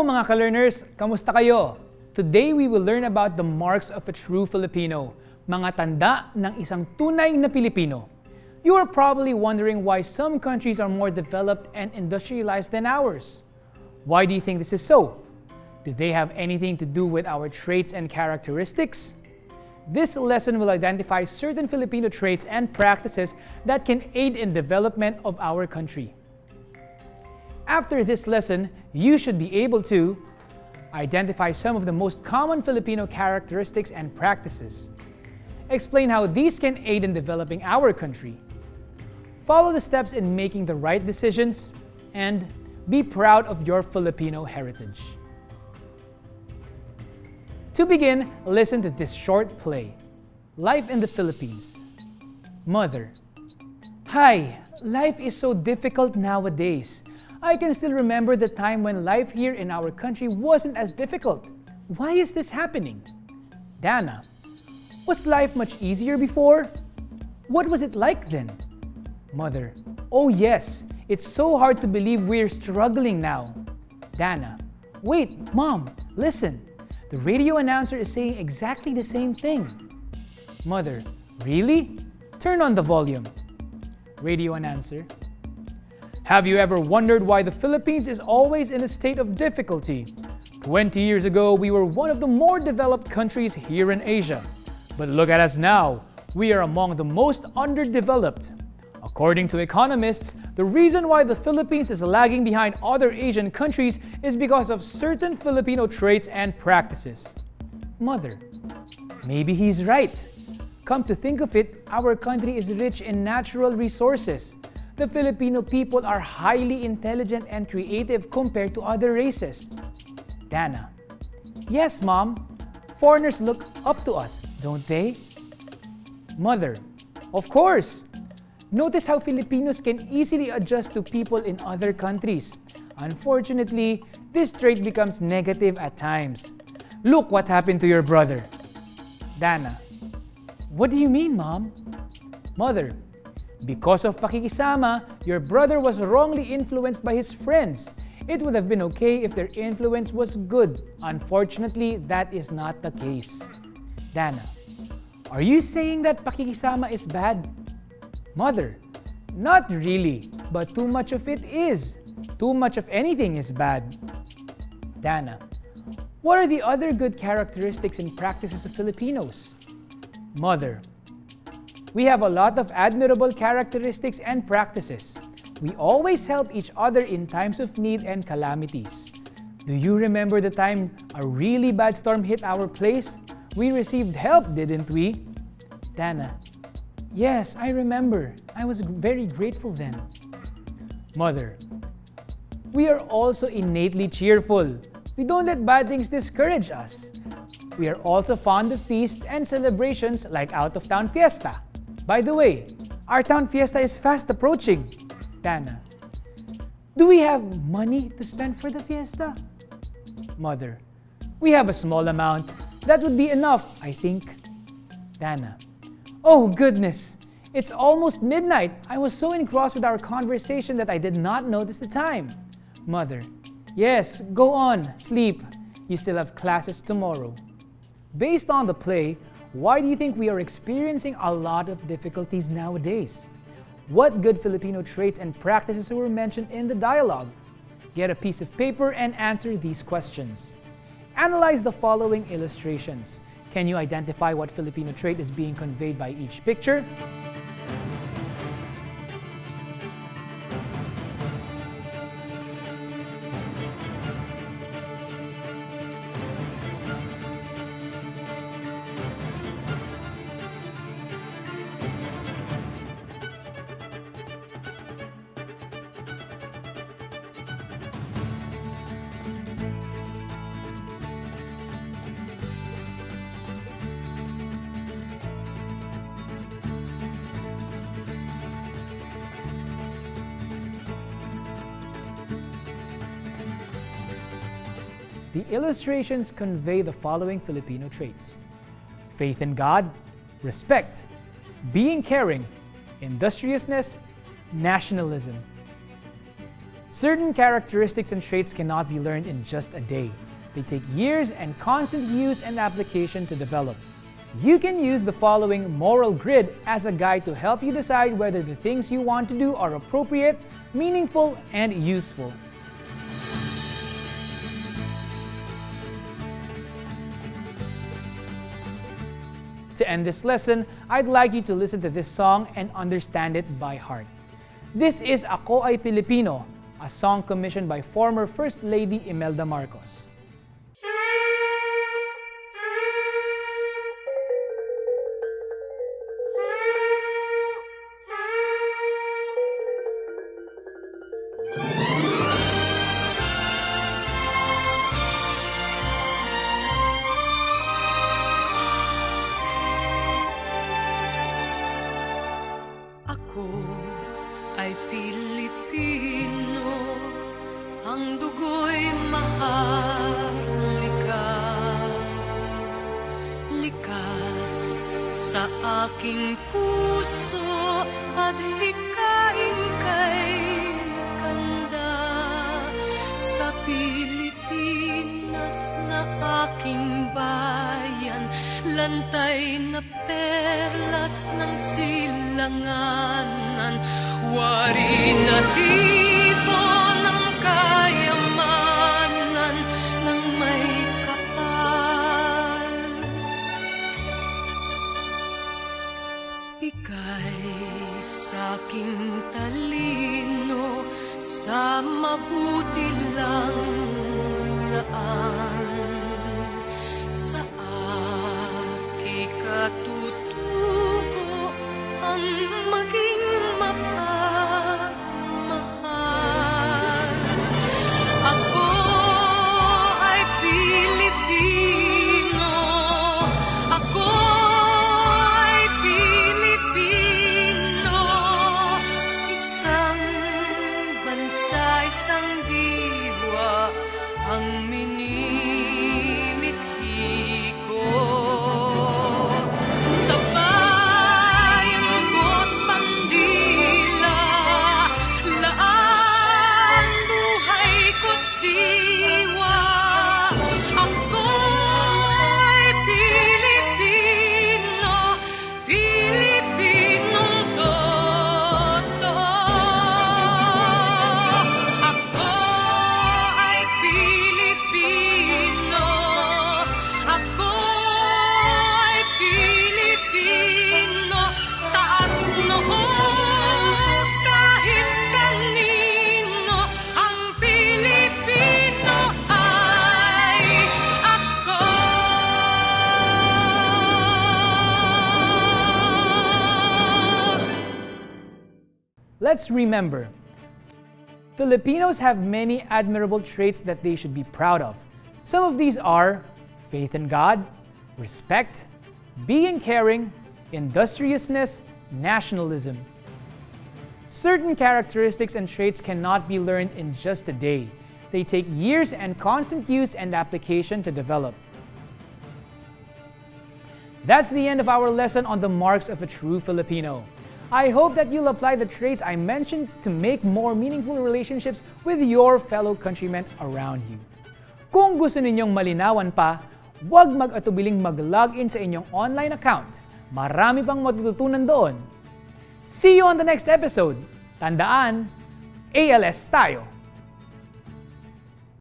Hello mga ka-learners! Kamusta kayo? Today we will learn about the marks of a true Filipino, mga tanda ng isang tunay na Pilipino. You are probably wondering why some countries are more developed and industrialized than ours. Why do you think this is so? Do they have anything to do with our traits and characteristics? This lesson will identify certain Filipino traits and practices that can aid in development of our country. After this lesson, you should be able to identify some of the most common Filipino characteristics and practices, explain how these can aid in developing our country, follow the steps in making the right decisions, and be proud of your Filipino heritage. To begin, listen to this short play. Life in the Philippines. Mother. Hi, life is so difficult nowadays. I can still remember the time when life here in our country wasn't as difficult. Why is this happening? Dana. Was life much easier before? What was it like then? Mother. Oh yes, it's so hard to believe we're struggling now. Dana. Wait, Mom, listen. The radio announcer is saying exactly the same thing. Mother. Really? Turn on the volume. Radio announcer. Have you ever wondered why the Philippines is always in a state of difficulty? 20 years ago, we were one of the more developed countries here in Asia. But look at us now. We are among the most underdeveloped. According to economists, the reason why the Philippines is lagging behind other Asian countries is because of certain Filipino traits and practices. Mother. Maybe he's right. Come to think of it, our country is rich in natural resources. The Filipino people are highly intelligent and creative compared to other races. Dana. Yes, Mom. Foreigners look up to us, don't they? Mother. Of course. Notice how Filipinos can easily adjust to people in other countries. Unfortunately, this trait becomes negative at times. Look what happened to your brother. Dana. What do you mean, Mom? Mother. Because of pakikisama, your brother was wrongly influenced by his friends. It would have been okay if their influence was good. Unfortunately, that is not the case. Dana. Are you saying that pakikisama is bad? Mother. Not really, but too much of it is. Too much of anything is bad. Dana. What are the other good characteristics and practices of Filipinos? Mother. We have a lot of admirable characteristics and practices. We always help each other in times of need and calamities. Do you remember the time a really bad storm hit our place? We received help, didn't we? Dana. Yes, I remember. I was very grateful then. Mother. We are also innately cheerful. We don't let bad things discourage us. We are also fond of feasts and celebrations like out-of-town fiesta. By the way, our town fiesta is fast approaching. Dana. Do we have money to spend for the fiesta? Mother. We have a small amount. That would be enough, I think. Dana. Oh goodness, it's almost midnight. I was so engrossed with our conversation that I did not notice the time. Mother. Yes, go on, sleep. You still have classes tomorrow. Based on the play, why do you think we are experiencing a lot of difficulties nowadays? What good Filipino traits and practices were mentioned in the dialogue? Get a piece of paper and answer these questions. Analyze the following illustrations. Can you identify what Filipino trait is being conveyed by each picture? The illustrations convey the following Filipino traits: faith in God, respect, being caring, industriousness, nationalism. Certain characteristics and traits cannot be learned in just a day. They take years and constant use and application to develop. You can use the following moral grid as a guide to help you decide whether the things you want to do are appropriate, meaningful, and useful. To end this lesson, I'd like you to listen to this song and understand it by heart. This is Ako Ay Pilipino, a song commissioned by former First Lady Imelda Marcos. Ako ay Pilipino, ang dugo'y maharlika. Likas sa aking puso at hikain kay kanda. Sa Pilipinas na aking bayan, lantay na perlas ng silanganan, wari na tipo ng kayamanan ng may kapal. Ika'y sa'king talino sa mabuti lang laan. Sa katutubo ang maging mapagmahal. Ako ay Pilipino, ako ay Pilipino, isang bansa, isang diwa ang minimithi ko. Let's remember, Filipinos have many admirable traits that they should be proud of. Some of these are faith in God, respect, being caring, industriousness, nationalism. Certain characteristics and traits cannot be learned in just a day. They take years and constant use and application to develop. That's the end of our lesson on the marks of a true Filipino. I hope that you'll apply the traits I mentioned to make more meaningful relationships with your fellow countrymen around you. Kung gusto ninyong malinawan pa, huwag mag-atubiling mag-login sa inyong online account. Marami pang matututunan doon. See you on the next episode. Tandaan, ALS tayo!